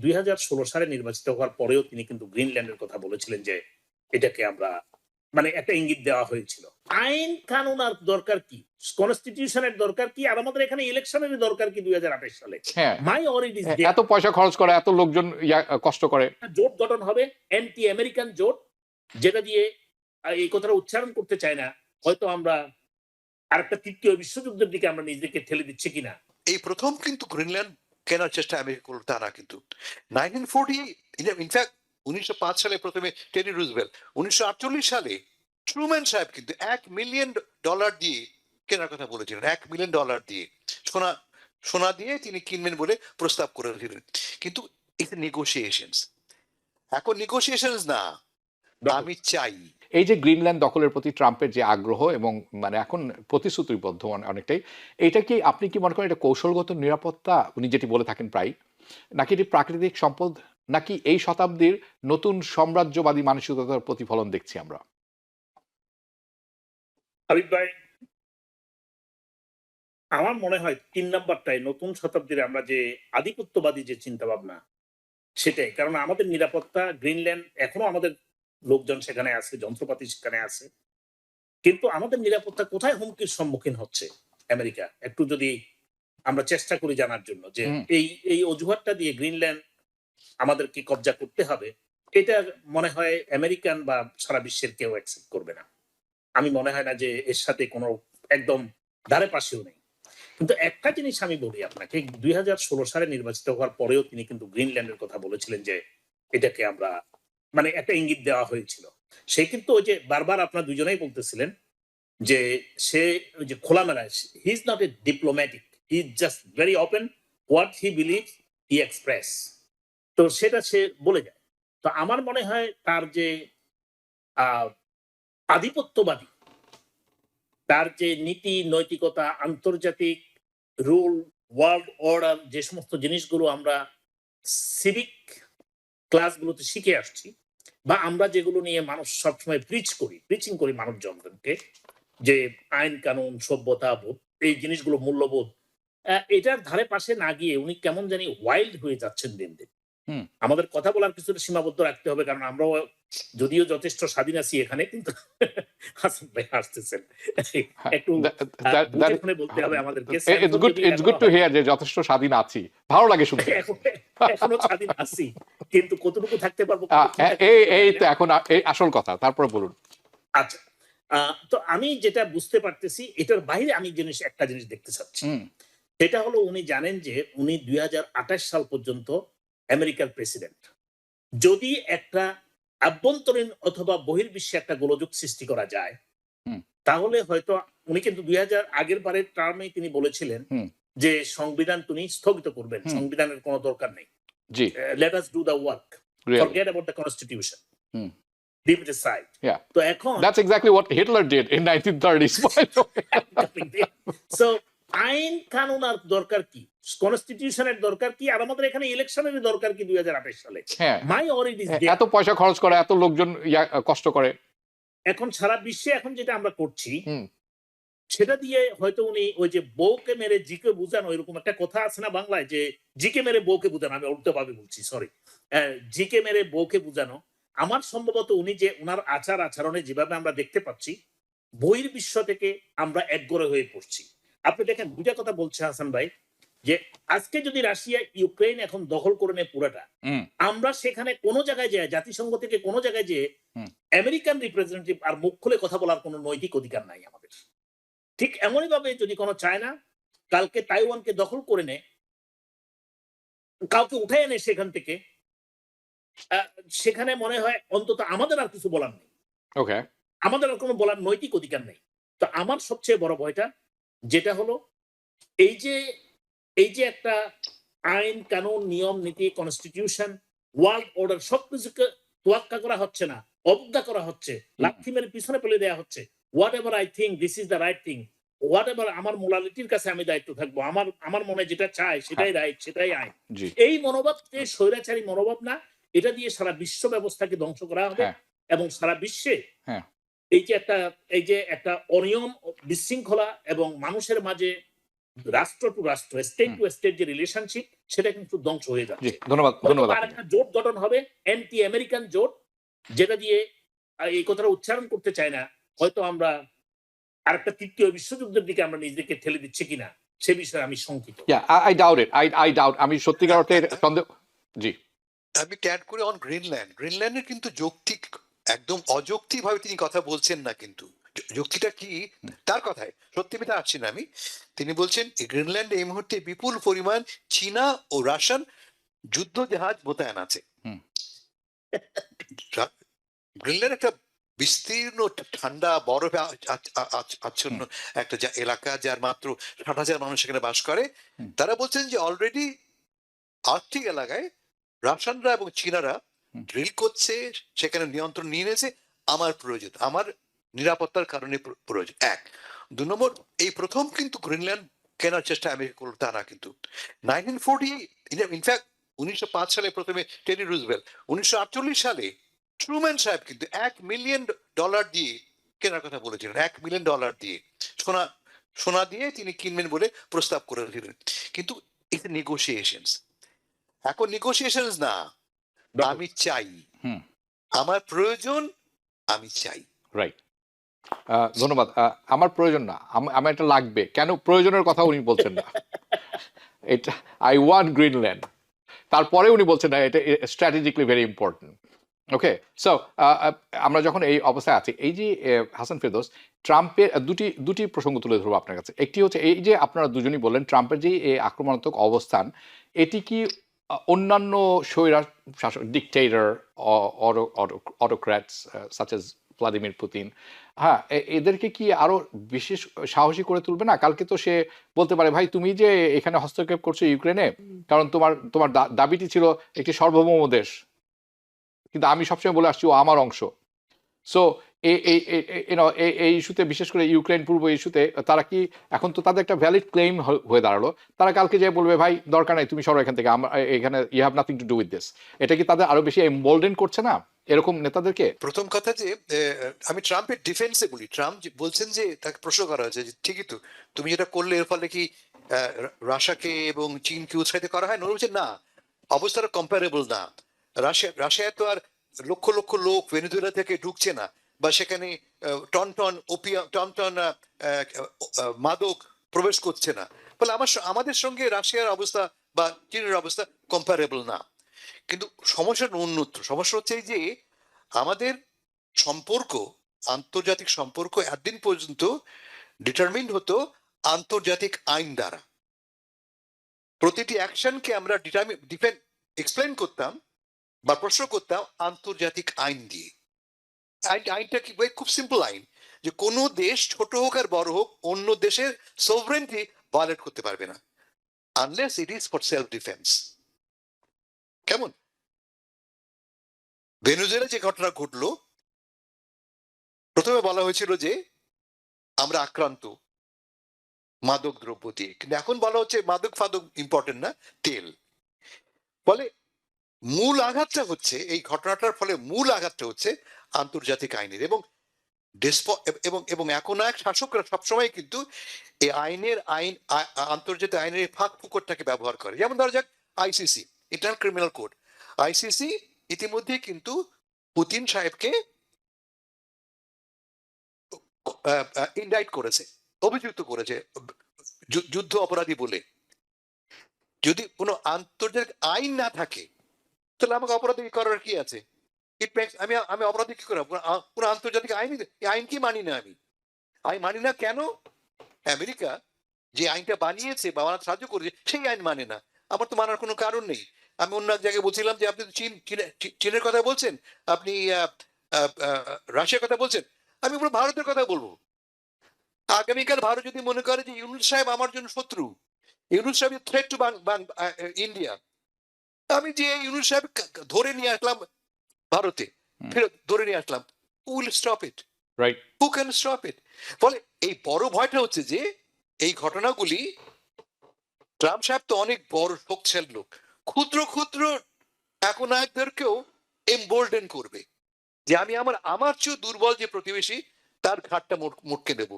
2016 সালে নির্বাচিত হওয়ার পরেও তিনি কিন্তু গ্রিনল্যান্ডের কথা বলেছিলেন যে এটাকে আমরা মানে একটা ইঙ্গিত দেওয়া হয়েছিল। আইন কানুন আর দরকার কি, কনস্টিটিউশনের দরকার কি, আর আমাদের এখানে ইলেকশনের দরকার কি 2028 সালে? হ্যাঁ, মাই অরিড ইজ এত পয়সা খরচ করে, এত লোকজন কষ্ট করে জোট গঠন হবে, অ্যান্টি আমেরিকান জোট, যেটা দিয়ে এই কথাটা উচ্চারণ করতে চায় না, হয়তো আমরা আরেকটা তৃতীয় বিশ্বযুদ্ধের দিকে আমরা নিজেদেরকে ঠেলে দিচ্ছি কিনা। এই প্রথম কিন্তু গ্রিনল্যান্ড কেনার চেষ্টা আমেরিকা করলো তা না, কিন্তু 1940 ইনফ্যাক্ট 1905 সালে প্রথমে টেডি রুজভেল্ট, 1948 সালে ট্রুম্যান সাহেব কিন্তু $1 মিলিয়ন দিয়ে কেনার কথা বলেছিলেন। $1 মিলিয়ন দিয়ে সোনা দিয়ে তিনি কিনবেন বলে প্রস্তাব করেছিলেন। কিন্তু এটা নেগোসিয়েশনস, এখন নেগোসিয়েশনস না, আমি চাই। এই যে গ্রিনল্যান্ড দখলের প্রতি ট্রাম্পের যে আগ্রহ এবং মানে এখন প্রতিশ্রুতিবদ্ধ অনেকটাই, এটা কি আপনি কি মনে করেন এটা কৌশলগত নিরাপত্তা উনি যেটি বলে থাকেন প্রায়, নাকি এটি প্রাকৃতিক সম্পদ, নাকি এই শতাব্দীর নতুন সাম্রাজ্যবাদী মানসিকতার প্রতিফলন দেখছি আমরা? আরিফ ভাই, আমার মনে হয় 3 নাম্বারটাই নতুন শতাব্দীর আমরা যে আধিপত্যবাদী যে চিন্তা ভাবনা সেটাই। কারণ আমাদের নিরাপত্তা, গ্রিনল্যান্ড এখনো আমাদের লোকজন সেখানে আছে, যন্ত্রপাতি সেখানে আছে, কিন্তু আমাদের নিরাপত্তা কোথায় হুমকির সম্মুখীন হচ্ছে আমেরিকা, একটু যদি আমরা চেষ্টা করি জানার জন্য যে এই অজুহাতটা দিয়ে গ্রিনল্যান্ড আমাদেরকে কবজা করতে হবে, এটা মনে হয় আমেরিকান বা সারা বিশ্বের কেউ অ্যাকসেপ্ট করবে না। আমি মনে হয় না যে এর সাথে কোনো একদম ধারে পাশেও নেই। কিন্তু একটা জিনিস আমি বলি আপনাকে, 2016 সালে নির্বাচিত হওয়ার পরেও তিনি কিন্তু গ্রিনল্যান্ডের কথা বলেছিলেন যে এটাকে আমরা মানে একটা ইঙ্গিত দেওয়া হয়েছিল। সে কিন্তু ওই যে বারবার আপনারা দুজনেই বলতেছিলেন যে সে ওই যে খোলামেলা, he is not a diplomatic, he is just very open, what he believe he express, তো সেটা সে বলে যায়। তো আমার মনে হয় তার যে আধিপত্যবাদী, তার যে নীতি নৈতিকতা, আন্তর্জাতিক রুল, ওয়ার্ল্ড অর্ডার, যে সমস্ত জিনিসগুলো আমরা সিভিক ক্লাসগুলোতে শিখে আসছি, বা আমরা যেগুলো নিয়ে মানুষ সবসময় প্রিচিং করি মানুষজনকে, যে আইন কানুন, সভ্যতা বোধ, এই জিনিসগুলো মূল্যবোধ, এটার ধারে পাশে না গিয়ে উনি কেমন জানি ওয়াইল্ড হয়ে যাচ্ছেন দিন দিন। আমাদের কথা বলার কিছুটা সীমাবদ্ধ রাখতে হবে, কারণ আমরাও যদিও যথেষ্ট স্বাধীন আছি এখানে, কিন্তু হাসান ভাই আসতেছেন, একটু বলতে হবে আমাদেরকে। ইটস গুড টু হিয়ার যে যথেষ্ট স্বাধীন আছি, ভালো লাগে শুনতে। এখনো স্বাধীন আছি, কিন্তু কতটুকু থাকতে পারবো এই তো এখন আসল কথা, তারপর বলুন। আচ্ছা, তো আমি যেটা বুঝতে পারতেছি, এটার বাইরে আমি একটা জিনিস দেখতে চাচ্ছি, সেটা হলো উনি জানেন যে উনি 2028 সাল পর্যন্ত আমেরিকার প্রেসিডেন্ট। যদি একটা আভ্যন্তরীণ অথবা বহির্বিশ্বে একটা গোলযোগ সৃষ্টি করা যায়, তাহলে হয়তো উনি কিন্তু 2000 আগের বারের টার্মে তিনি বলেছিলেন যে সংবিধান তিনি স্থগিত করবেন, সংবিধানের কোনো দরকার নেই, let us do the work, forget about the constitution, leave it aside. তো এখন that's exactly what Hitler did in 1930s. So আইন কানুন আর দরকার কি, কনস্টিটিউশনের দরকার কি, আর আমাদের এখানে ইলেকশনের দরকার কি 2028 সালে? মাই অরিড ইজ এত পয়সা খরচ করে, এত লোকজন কষ্ট করে, এখন সারা বিশ্বে এখন যেটা আমরা করছি সেটা দিয়ে হয়তো উনি ওই যে বউকে মেরে জিকে বুঝানো, এরকম একটা কথা আছে না বাংলায়, যে জিকে মেরে বউকে বুঝানো, আমি উল্টো ভাবে বলছি, সরি, জিকে মেরে বউকে বুঝানো। আমার সম্ভবত উনি যে ওনার আচার আচরণে যেভাবে আমরা দেখতে পাচ্ছি, বহির্বিশ্ব থেকে আমরা একগরে হয়ে পড়ছি। আপনি দেখেন দুইটা কথা বলছে হাসান ভাই, যে আজকে যদি রাশিয়া ইউক্রেন এখন দখল করে নেয় পুরোটা, আমরা সেখানে কোনো জায়গায় যায়, জাতিসংঘ থেকে কোনো জায়গায় যে আমেরিকান রিপ্রেজেন্টেটিভ আর মুখ খুলে কথা বলার কোনো নৈতিক অধিকার নাই আমাদের। ঠিক এমনই ভাবে যদি কোনো চায়না কালকে তাইওয়ানকে দখল করে নেয়, কাউকে উঠে এনে সেখান থেকে, সেখানে মনে হয় অন্তত আমাদের আর কিছু বলার নেই, আমাদের আর কোনো বলার নৈতিক অধিকার নেই। তো আমার সবচেয়ে বড় ভয়টা যেটা হলো, এই যে একটা আইন কানুন, নিয়ম নীতি, কনস্টিটিউশন, ওয়ার্ল্ড অর্ডার, সবকিছুকে তোয়াক্কা করা হচ্ছে না, অবজ্ঞা করা হচ্ছে, লাথি মেরে পিছনে ফেলে দেওয়া হচ্ছে। What ever I think this is the right thing, what ever আমার মোরালিটির কাছে আমি দায়িত্ব থাকবো, আমার মনে যেটা চাই সেটাই রাইট, সেটাই আইন। এই মনোভাব যে স্বৈরাচারী মনোভাব না, এটা দিয়ে সারা বিশ্ব ব্যবস্থাকে ধ্বংস করা হবে, এবং সারা বিশ্বে এই যে একটা অনিয়ম, বিশৃঙ্খলা এবং মানুষের মাঝে রাষ্ট্র টু রাষ্ট্র, স্টেট টু স্টেট যে রিলেশনশিপ, সেটা কিন্তু ধ্বংস হয়ে জি যাচ্ছে। ধন্যবাদ হয়তো ধন্যবাদ আর আপনাকে। একটা জোট গঠন হবে, অ্যান্টি আমেরিকান জোট, যেটা দিয়ে এই কথাটা উচ্চারণ করতে চাই না, হয়তো আমরা আরেকটা তৃতীয় বিশ্বযুদ্ধের দিকে আমরা নিজেকে ঠেলে দিচ্ছি কিনা সে বিষয়ে আমি শঙ্কিত। I doubt it, I doubt, আমি সত্যিকার অর্থে সন্দেহ। জি আমি ট্যাড করে অন গ্রিনল্যান্ডের কিন্তু যৌক্তিক, একদম অযৌক্তিক ভাবে তিনি কথা বলছেন না, কিন্তু যুক্তিটা কি তার কথায় সত্যি মিথ্যা আসছি না আমি। তিনি বলছেন গ্রিনল্যান্ডে এই মুহূর্তে বিপুল পরিমাণ চীনা ও রাশিয়ান যুদ্ধ জাহাজ মোতায়েন আছে। হুম। গ্রিনল্যান্ড একটা বিস্তীর্ণ ঠান্ডা বরফে আচ্ছন্ন একটা এলাকা, যার মাত্র 60,000 মানুষ সেখানে বাস করে। তারা বলছেন যে অলরেডি আর্কটিক এলাকায় রাশিয়ানরা এবং চীনারা ড্রিল করছে, সেখানে নিয়ন্ত্রণ নিয়ে নিয়েছে। আমার প্রয়োজন, আমার নিরাপত্তার কারণে প্রয়োজন, এক। 2 নম্বর, এই প্রথম কিন্তু গ্রিনল্যান্ড কেনার চেষ্টা আমেরিকা করলো তা না, কিন্তু 1940 ইনফ্যাক্ট 1905 সালে প্রথমে টেরি রুজভেল্ট, 1948 সালে ট্রুম্যান সাহেব কিন্তু $1 মিলিয়ন দিয়ে কেনার কথা বলেছিলেন। $1 মিলিয়ন দিয়ে সোনা দিয়ে তিনি কিনবেন বলে প্রস্তাব করেছিলেন। কিন্তু এটা নেগোসিয়েশনস, এখন নেগোসিয়েশনস না, আমি চাই, আমার প্রয়োজন, আমি চাই। রাইট, ধন্যবাদ। আমার প্রয়োজন না, আমার এটা লাগবে। কেন প্রয়োজনের কথা উনি বলছেন না, এটা আই ওয়ান্ট গ্রিনল্যান্ড, তারপরে উনি বলছেন না এটা স্ট্র্যাটেজিক্যালি ভেরি ইম্পর্টেন্ট। ওকে, সো আমরা যখন এই অবস্থায় আছি, এই যে হাসান ফেরদৌস, ট্রাম্পের দুটি প্রসঙ্গ তুলে ধরবো আপনার কাছে। একটি হচ্ছে এই যে আপনারা দুজনই বললেন ট্রাম্পের যে এই আক্রমণাত্মক অবস্থান, এটি কি অন্যান্য স্বৈরা শাসক, dictator, autocrats such as Vladimir Putin, হ্যাঁ, এদেরকে কি আরো বিশেষ সাহসী করে তুলবে না? কালকে তো সে বলতে পারে, ভাই তুমি যে এখানে হস্তক্ষেপ করছো ইউক্রেনে, কারণ তোমার দাবিটি ছিল একটি সার্বভৌম দেশ, কিন্তু আমি সবসময় বলে আসছি ও আমার অংশ। সো এই ইস্যুতে, বিশেষ করে ইউক্রেন পূর্ব ইস্যুতে, তারা কি এখন তো তাদের একটা ভ্যালিড ক্লেম হয়ে দাঁড়ালো, তারা কালকে যে বলবে ভাই দরকার নাই, তুমি সরো এখান থেকে, এখানে you have nothing to do with this, এটা কি তাদের আরো বেশি এমবোল্ডেন করছে না এরকম নেতাদেরকে? প্রথম কথা যে আমি ট্রাম্পের ডিফেন্সে বলি, ট্রাম্প বলছেন যে তাকে প্রশ্ন করা হয়েছে যে ঠিকই তো, তুমি যেটা করলে এর ফলে কি রাশিয়াকে এবং চীনকে উৎসাহিত করা হয়? বলছে না, অবস্থাটা কম্পারেবল না। রাশিয়ায় তো আর লক্ষ লক্ষ লোক ভেনেজুয়েলা থেকে ঢুকছে না, বা সেখানে টন টন মাদক প্রবেশ করছে না। ফলে আমাদের সঙ্গে রাশিয়ার অবস্থা বা চীনের অবস্থা কম্পারেবল না। কিন্তু সমস্যা অন্যত্র। সমস্যা হচ্ছে যে আমাদের সম্পর্ক, আন্তর্জাতিক সম্পর্ক এতদিন পর্যন্ত ডিটারমিন্ড হতো আন্তর্জাতিক আইন দ্বারা। প্রতিটি অ্যাকশনকে আমরা এক্সপ্লেন করতাম বা প্রশ্ন করতাম আন্তর্জাতিক আইন দিয়ে। আইনটা কি খুব সিম্পল আইন, যে কোনো দেশ ছোট হোক আর বড় হোক অন্য দেশের সভরেন্টি ভায়োলেট করতে পারবে না, unless it is for self defence. কেমন? ভেনেজুয়েলা যে ঘটনা ঘটলো, প্রথমে বলা হয়েছিল যে আমরা আক্রান্ত মাদক দ্রব্য দিয়ে, কিন্তু এখন বলা হচ্ছে মাদক ফাদক ইম্পর্টেন্ট না, তেল। ফলে মূল আঘাতটা হচ্ছে, এই ঘটনাটার ফলে মূল আঘাতটা হচ্ছে আন্তর্জাতিক আইনের, এবং এবং এখন এক শাসকরা সবসময় কিন্তু এই আন্তর্জাতিক আইনের ফাঁক ফুকরটাকে ব্যবহার করে। যেমন ধরা যাক ICC, international criminal court, ICC ইতিমধ্যে কিন্তু পুতিন সাহেবকে ইনডাইট করেছে, অভিযুক্ত করেছে যুদ্ধ অপরাধী বলে। যদি কোনো আন্তর্জাতিক আইন না থাকে তাহলে আমাকে অপরাধী করার কি আছে? আমি অপরাধী কি করে? কোনো আন্তর্জাতিক আইন, আইন কি মানি না আমি মানি না কেন? আমেরিকা যে আইনটা বানিয়েছে বা বানাতে সাহায্য করেছে সেই আইন মানে না, আমার তো মানার কোনো কারণ নেই। আমি অন্য এক জায়গায় বলছিলাম যে আপনি তো চীনের কথা বলছেন, আপনি রাশিয়ার কথা বলছেন, আমি পুরো ভারতের কথা বলবো। আগামীকাল ভারত যদি মনে করে যে ইউনূস সাহেব আমার জন্য শত্রু, ইউনূস সাহেব থ্রেট টু ইন্ডিয়া, আমি যে ইউনূস সাহেব ধরে নিয়ে আসলাম ভারতে, ফেরত ধরে নিয়ে আসলাম, who will stop it? Right, who can stop it? ফলে এই বড় ভয়টা হচ্ছে যে এই ঘটনাগুলি, ট্রাম্প সাহেব তো অনেক বড় শক্তিশালী লোক, ক্ষুদ্র ক্ষুদ্র একনায়কদেরকেও এমবোল্ডেন করবে, যে আমি আমার চেয়ে দুর্বল যে প্রতিবেশী তার ঘাটটা মোটকে দেবো।